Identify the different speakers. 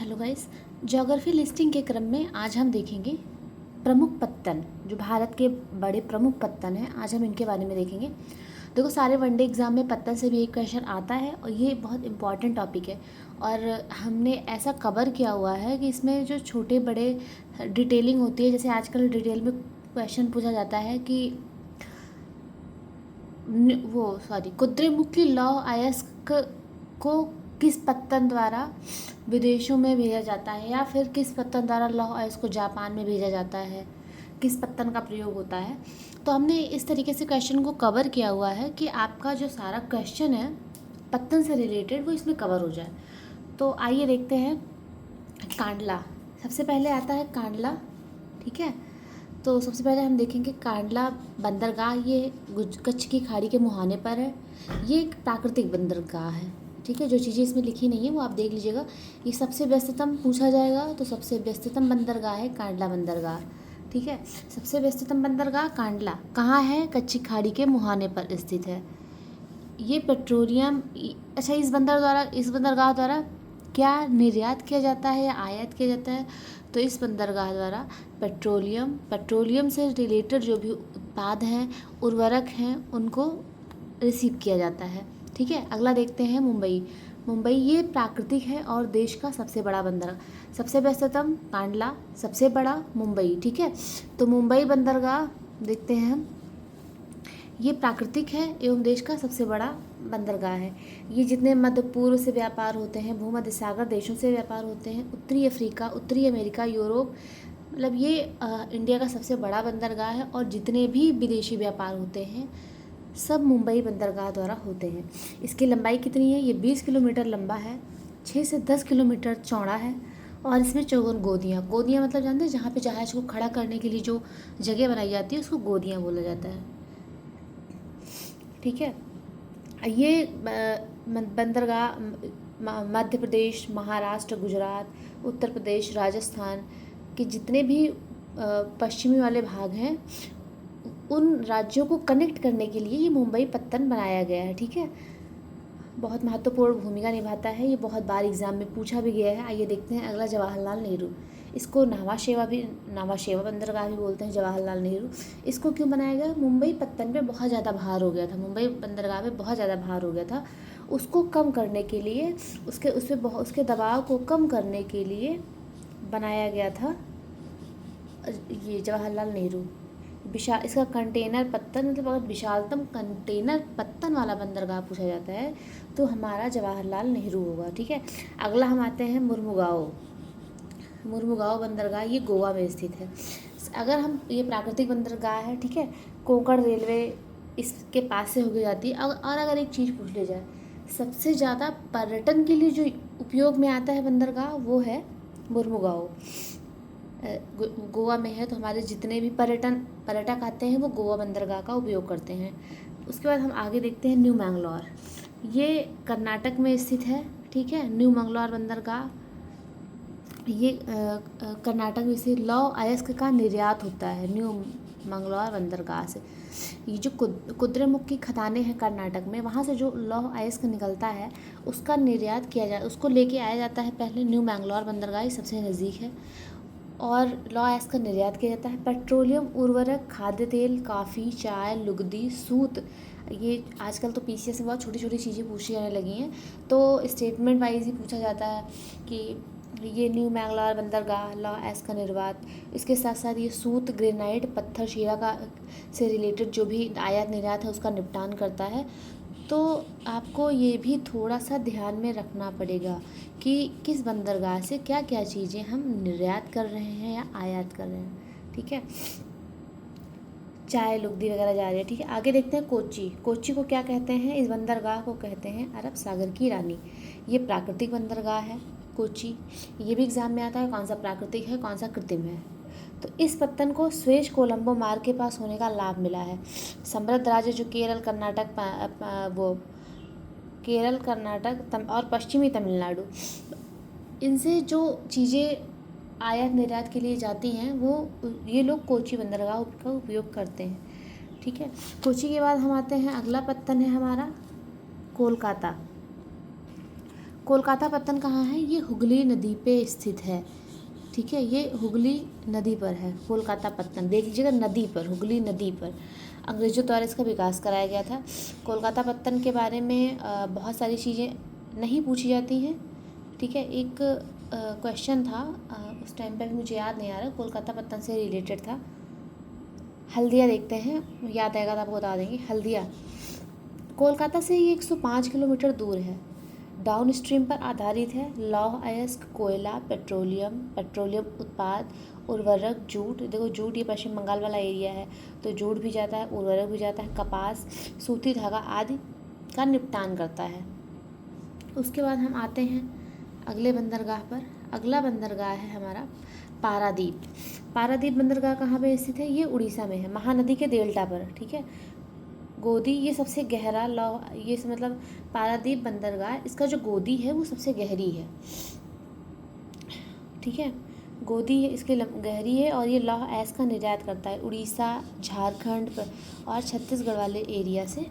Speaker 1: Hello guys. Geography listing के क्रम में आज हम देखेंगे प्रमुख पत्तन, जो भारत के बड़े प्रमुख पत्तन हैं। आज हम इनके बारे में देखेंगे। देखो, सारे वनडे एग्जाम में पत्तन से भी एक क्वेश्चन आता है और ये बहुत इंपॉर्टेंट टॉपिक है। और हमने ऐसा कवर किया हुआ है कि इसमें जो छोटे बड़े डिटेलिंग होती है, जैसे आजकल डिटेल में क्वेश्चन पूछा जाता है कि कुद्रेमुखी लौह अयस्क को किस पत्तन द्वारा विदेशों में भेजा जाता है, या फिर किस पत्तन द्वारा लौह अयस्क को जापान में भेजा जाता है, किस पत्तन का प्रयोग होता है। तो हमने इस तरीके से क्वेश्चन को कवर किया हुआ है कि आपका जो सारा क्वेश्चन है पत्तन से रिलेटेड वो इसमें कवर हो जाए। तो आइए देखते हैं। कांडला सबसे पहले आता है, कांडला। ठीक है, तो सबसे पहले हम देखेंगे कांडला बंदरगाह। ये कच्छ की खाड़ी के मुहाने पर है। ये एक प्राकृतिक बंदरगाह है। ठीक है, जो चीज़ें इसमें लिखी नहीं है वो आप देख लीजिएगा। ये सबसे व्यस्ततम पूछा जाएगा तो सबसे व्यस्ततम बंदरगाह है कांडला बंदरगाह। ठीक है, सबसे व्यस्ततम बंदरगाह कांडला कहाँ है? कच्छ की खाड़ी के मुहाने पर स्थित है। ये पेट्रोलियम, अच्छा, इस बंदरगाह द्वारा क्या निर्यात किया जाता है या आयात किया जाता है? तो इस बंदरगाह द्वारा पेट्रोलियम से रिलेटेड जो भी उत्पाद हैं, उर्वरक हैं, उनको रिसीव किया जाता है। ठीक है, अगला देखते हैं मुंबई ये प्राकृतिक है और देश का सबसे बड़ा बंदरगाह। सबसे व्यस्ततम कांडला, सबसे बड़ा मुंबई। ठीक है, तो मुंबई बंदरगाह देखते हैं हम। ये प्राकृतिक है एवं देश का सबसे बड़ा बंदरगाह है। ये जितने मध्य पूर्व से व्यापार होते हैं, भूमध्य सागर देशों से व्यापार होते हैं, उत्तरी अफ्रीका, उत्तरी अमेरिका, यूरोप, मतलब ये इंडिया का सबसे बड़ा बंदरगाह है। और जितने भी विदेशी व्यापार होते हैं सब मुंबई बंदरगाह द्वारा होते हैं। इसकी लंबाई कितनी है? ये 20 किलोमीटर लंबा है, 6 से 10 किलोमीटर चौड़ा है। और इसमें 54 गोदियाँ मतलब जानते हैं, जहाँ पे जहाज़ को खड़ा करने के लिए जो जगह बनाई जाती है उसको गोदियाँ बोला जाता है। ठीक है, ये बंदरगाह मध्य प्रदेश, महाराष्ट्र, गुजरात, उत्तर प्रदेश, राजस्थान के जितने भी पश्चिमी वाले भाग हैं उन राज्यों को कनेक्ट करने के लिए ये मुंबई पत्तन बनाया गया है। ठीक है, बहुत महत्वपूर्ण भूमिका निभाता है। ये बहुत बार एग्जाम में पूछा भी गया है। आइए देखते हैं अगला, जवाहरलाल नेहरू। इसको नावा शेवा बंदरगाह भी बोलते हैं, जवाहरलाल नेहरू। इसको क्यों बनाया गया? मुंबई पत्तन पे बहुत ज़्यादा भार हो गया था, मुंबई बंदरगाह पे बहुत ज़्यादा भार हो गया था। उसको कम करने के लिए, उसके दबाव को कम करने के लिए बनाया गया था ये जवाहरलाल नेहरू। इसका कंटेनर पत्तन, मतलब अगर विशालतम कंटेनर पत्तन वाला बंदरगाह पूछा जाता है तो हमारा जवाहरलाल नेहरू होगा। ठीक है, अगला हम आते हैं मुर्मुगाओ बंदरगाह। ये गोवा में स्थित है। अगर हम, ये प्राकृतिक बंदरगाह है। ठीक है, कोंकण रेलवे इसके पास से होके जाती है। और अगर एक चीज़ पूछ ली जाए, सबसे ज़्यादा पर्यटन के लिए जो उपयोग में आता है बंदरगाह वो है मुर्मुगाओ। गोवा में है, तो हमारे जितने भी पर्यटक आते हैं वो गोवा बंदरगाह का उपयोग करते हैं। उसके बाद हम आगे देखते हैं न्यू मैंगलोर। ये कर्नाटक में स्थित है। ठीक है, न्यू मैंगलोर बंदरगाह, ये कर्नाटक में स्थित लौह अयस्क का निर्यात होता है न्यू मंगलौर बंदरगाह से। ये जो कुद्रेमुख की खदानें हैं कर्नाटक में, वहाँ से जो लौह अयस्क निकलता है उसका निर्यात किया जाए, उसको लेके आया जाता है पहले न्यू मैंगलोर बंदरगाह, सबसे नज़दीक है। और लौह अयस्क का निर्यात किया जाता है। पेट्रोलियम, उर्वरक, खाद्य तेल, कॉफ़ी, चाय, लुगदी, सूत, ये आजकल तो पीसीएस में बहुत छोटी छोटी चीज़ें पूछी जाने लगी हैं, तो स्टेटमेंट वाइज ही पूछा जाता है कि ये न्यू मैंगलोर बंदरगाह लौह अयस्क का निर्यात। इसके साथ साथ ये सूत, ग्रेनाइट, पत्थर, शीरा का से रिलेटेड जो भी आयात निर्यात है उसका निपटान करता है। तो आपको ये भी थोड़ा सा ध्यान में रखना पड़ेगा कि किस बंदरगाह से क्या क्या चीज़ें हम निर्यात कर रहे हैं या आयात कर रहे हैं। ठीक है, चाय, लुगदी वगैरह जा रही है। ठीक है, आगे देखते हैं कोच्चि को क्या कहते हैं? इस बंदरगाह को कहते हैं अरब सागर की रानी। ये प्राकृतिक बंदरगाह है कोच्चि। ये भी एग्जाम में आता है, कौन सा प्राकृतिक है कौन सा कृत्रिम है। तो इस पत्तन को स्वेज कोलंबो मार्ग के पास होने का लाभ मिला है। समृद्ध राज्य जो केरल, कर्नाटक और पश्चिमी तमिलनाडु, इनसे जो चीज़ें आयात निर्यात के लिए जाती हैं वो ये लोग कोच्चि बंदरगाह का उपयोग करते हैं। ठीक है, कोच्चि के बाद हम आते हैं, अगला पत्तन है हमारा कोलकाता। कोलकाता पत्तन कहाँ है? ये हुगली नदी पे स्थित है, ठीक है। ये हुगली नदी पर है कोलकाता पत्तन, देख लीजिएगा, नदी पर, हुगली नदी पर। अंग्रेजों द्वारा इसका विकास कराया गया था। कोलकाता पत्तन के बारे में बहुत सारी चीज़ें नहीं पूछी जाती हैं, ठीक है। एक क्वेश्चन था उस टाइम पे, भी मुझे याद नहीं आ रहा, कोलकाता पत्तन से रिलेटेड था। हल्दिया देखते हैं, याद आएगा तो आपको बता देंगे। हल्दिया कोलकाता से ये 105 किलोमीटर दूर है। डाउन स्ट्रीम पर आधारित है। लौह अयस्क, कोयला, पेट्रोलियम उत्पाद, उर्वरक, जूट, देखो जूट ये पश्चिम बंगाल वाला एरिया है, तो जूट भी जाता है, उर्वरक भी जाता है, कपास, सूती धागा आदि का निपटान करता है। उसके बाद हम आते हैं अगले बंदरगाह पर। अगला बंदरगाह है हमारा पारादीप। पारादीप बंदरगाह कहाँ पे स्थित है? ये उड़ीसा में है, महानदी के डेल्टा पर, ठीक है। गोदी ये सबसे गहरा लौह, ये मतलब पारादीप बंदरगाह, इसका जो गोदी है वो सबसे गहरी है, ठीक है। गोदी है इसकी गहरी है, और ये लौह अयस्क का निर्यात करता है उड़ीसा, झारखंड और छत्तीसगढ़ वाले एरिया से